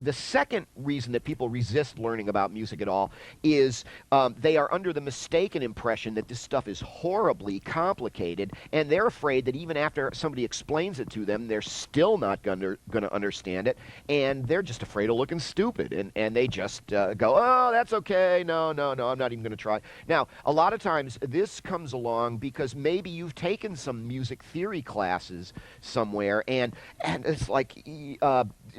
The second reason that people resist learning about music at all is they are under the mistaken impression that this stuff is horribly complicated, and they're afraid that even after somebody explains it to them, they're still not going to understand it, and they're just afraid of looking stupid, and they just go, oh, that's okay, no, no, no, I'm not even going to try. Now, a lot of times this comes along because maybe you've taken some music theory classes somewhere, and it's like,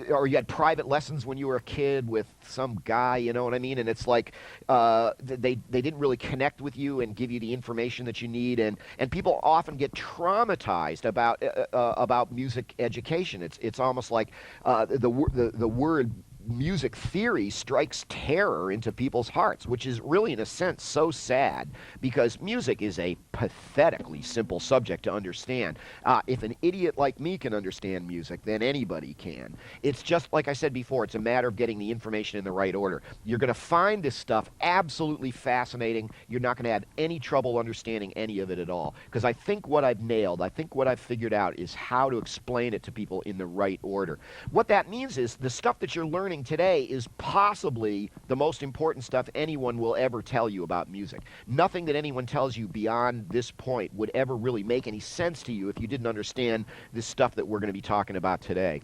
or you had private lessons when you were a kid with some guy, you know what I mean? And it's like they didn't really connect with you and give you the information that you need, and people often get traumatized about music education. It's almost like the word music theory strikes terror into people's hearts, which is really, in a sense, so sad, because music is a pathetically simple subject to understand. If an idiot like me can understand music, then anybody can. It's just, like I said before, it's a matter of getting the information in the right order. You're going to find this stuff absolutely fascinating. You're not going to have any trouble understanding any of it at all, because I think what I've nailed, I think what I've figured out is how to explain it to people in the right order. What that means is the stuff that you're learning today is possibly the most important stuff anyone will ever tell you about music. Nothing that anyone tells you beyond this point would ever really make any sense to you if you didn't understand this stuff that we're going to be talking about today.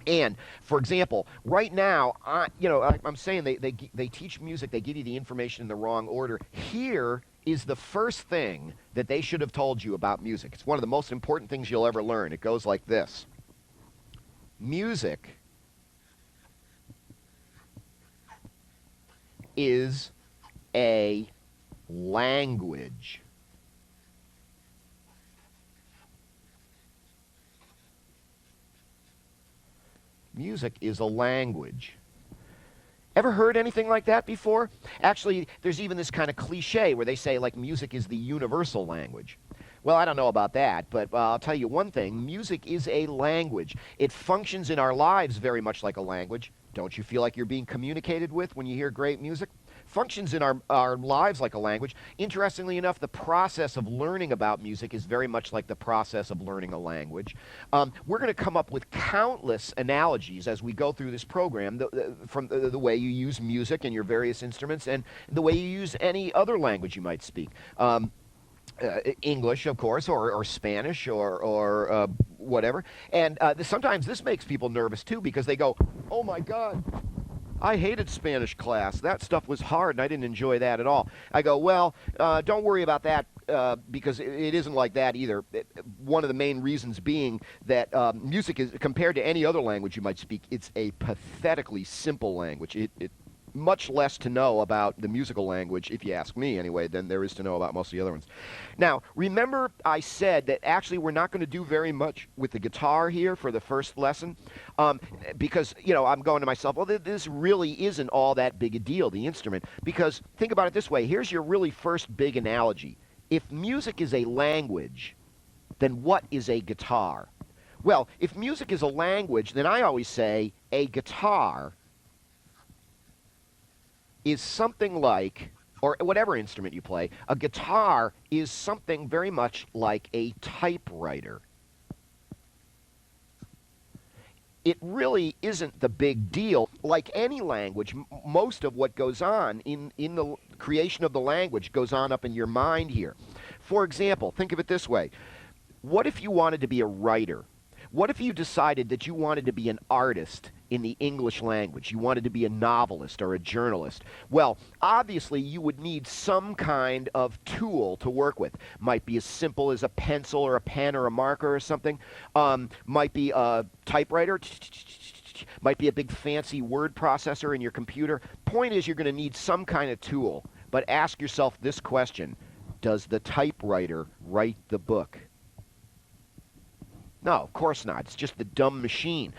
And, for example, right now, I'm saying they teach music, they give you the information in the wrong order. Here is the first thing that they should have told you about music. It's one of the most important things you'll ever learn. It goes like this. Music is a language. Music is a language. Ever heard anything like that before? Actually, there's even this kind of cliche where they say, like, music is the universal language. Well, I don't know about that, but I'll tell you one thing. Music is a language. It functions in our lives very much like a language. Don't you feel like you're being communicated with when you hear great music? Functions in our lives like a language. Interestingly enough, the process of learning about music is very much like the process of learning a language. We're going to come up with countless analogies as we go through this program, from the way you use music and your various instruments, and the way you use any other language you might speak. English, of course, or Spanish, or whatever. And sometimes this makes people nervous, too, because they go, oh, my God, I hated Spanish class. That stuff was hard, and I didn't enjoy that at all. I go, well, don't worry about that, because it isn't like that either. One of the main reasons being that music is, compared to any other language you might speak, it's a pathetically simple language. It much less to know about the musical language, if you ask me anyway, than there is to know about most of the other ones. Now, remember I said that actually we're not going to do very much with the guitar here for the first lesson, because, I'm going to myself, well, this really isn't all that big a deal, the instrument, because think about it this way. Here's your really first big analogy. If music is a language, then what is a guitar? Well, if music is a language, then I always say a guitar is something like, or whatever instrument you play, a guitar is something very much like a typewriter. It really isn't the big deal. Like any language, most of what goes on in the creation of the language goes on up in your mind here. For example, think of it this way. What if you wanted to be a writer? What if you decided that you wanted to be an artist in the English language? You wanted to be a novelist or a journalist. Well, obviously, you would need some kind of tool to work with. Might be as simple as a pencil or a pen or a marker or something. Might be a typewriter. Might be a big fancy word processor in your computer. Point is, you're going to need some kind of tool. But ask yourself this question. Does the typewriter write the book? No, of course not. It's just the dumb machine.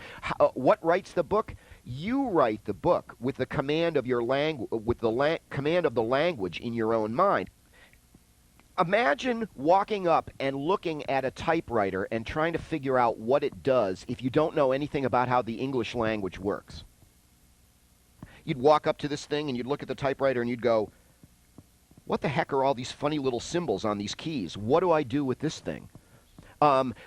What writes the book? You write the book with the command of your command of the language in your own mind. Imagine walking up and looking at a typewriter and trying to figure out what it does if you don't know anything about how the English language works. You'd walk up to this thing and you'd look at the typewriter and you'd go, what the heck are all these funny little symbols on these keys? What do I do with this thing?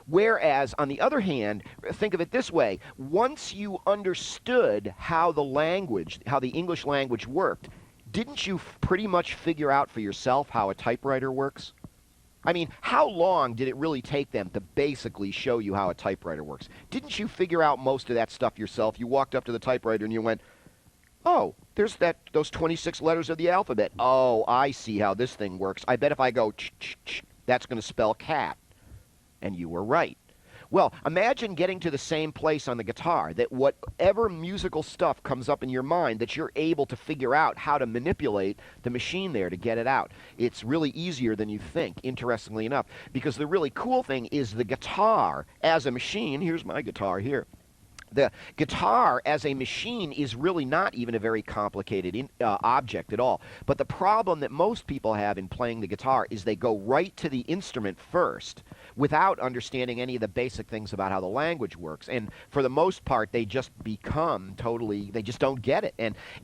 Whereas, on the other hand, think of it this way. Once you understood how the English language worked, didn't you pretty much figure out for yourself how a typewriter works? I mean, how long did it really take them to basically show you how a typewriter works? Didn't you figure out most of that stuff yourself? You walked up to the typewriter and you went, oh, there's those 26 letters of the alphabet. Oh, I see how this thing works. I bet if I go ch, that's going to spell cat. And you were right. Well, imagine getting to the same place on the guitar, that whatever musical stuff comes up in your mind, that you're able to figure out how to manipulate the machine there to get it out. It's really easier than you think, interestingly enough, because the really cool thing is the guitar as a machine. Here's my guitar here. The guitar as a machine is really not even a very complicated object at all. But the problem that most people have in playing the guitar is they go right to the instrument first without understanding any of the basic things about how the language works. And for the most part, they just become they just don't get it.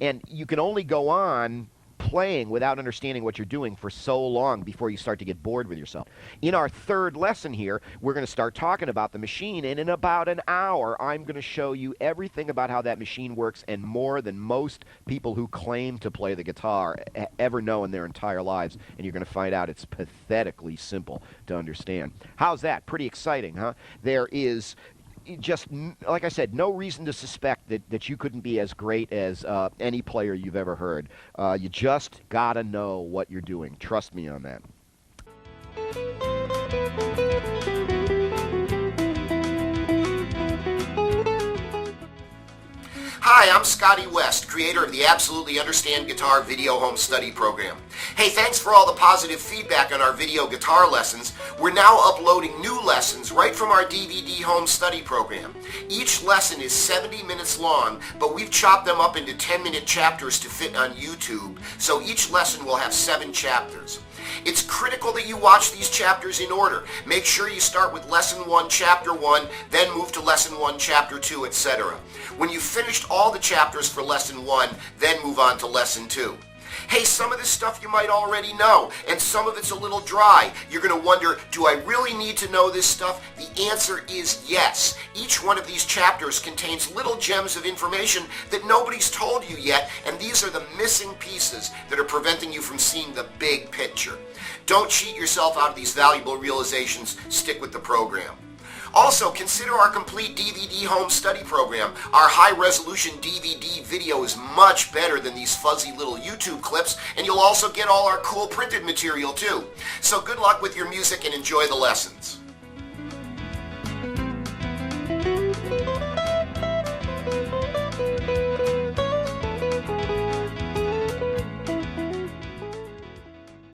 And you can only go on playing without understanding what you're doing for so long before you start to get bored with yourself. In our third lesson here, we're going to start talking about the machine, and in about an hour, I'm going to show you everything about how that machine works and more than most people who claim to play the guitar ever know in their entire lives, and you're going to find out it's pathetically simple to understand. How's that? Pretty exciting, huh? There is just, like I said, no reason to suspect that you couldn't be as great as any player you've ever heard. You just gotta know what you're doing. Trust me on that. Hi, I'm Scotty West, creator of the Absolutely Understand Guitar Video Home Study Program. Hey, thanks for all the positive feedback on our video guitar lessons. We're now uploading new lessons right from our DVD Home Study Program. Each lesson is 70 minutes long, but we've chopped them up into 10-minute chapters to fit on YouTube, so each lesson will have 7 chapters. It's critical that you watch these chapters in order. Make sure you start with Lesson 1, Chapter 1, then move to Lesson 1, Chapter 2, etc. When you've finished all the chapters for Lesson 1, then move on to Lesson 2. Hey, some of this stuff you might already know, and some of it's a little dry. You're going to wonder, do I really need to know this stuff? The answer is yes. Each one of these chapters contains little gems of information that nobody's told you yet, and these are the missing pieces that are preventing you from seeing the big picture. Don't cheat yourself out of these valuable realizations. Stick with the program. Also, consider our complete DVD home study program. Our high-resolution DVD video is much better than these fuzzy little YouTube clips, and you'll also get all our cool printed material too. So good luck with your music and enjoy the lessons.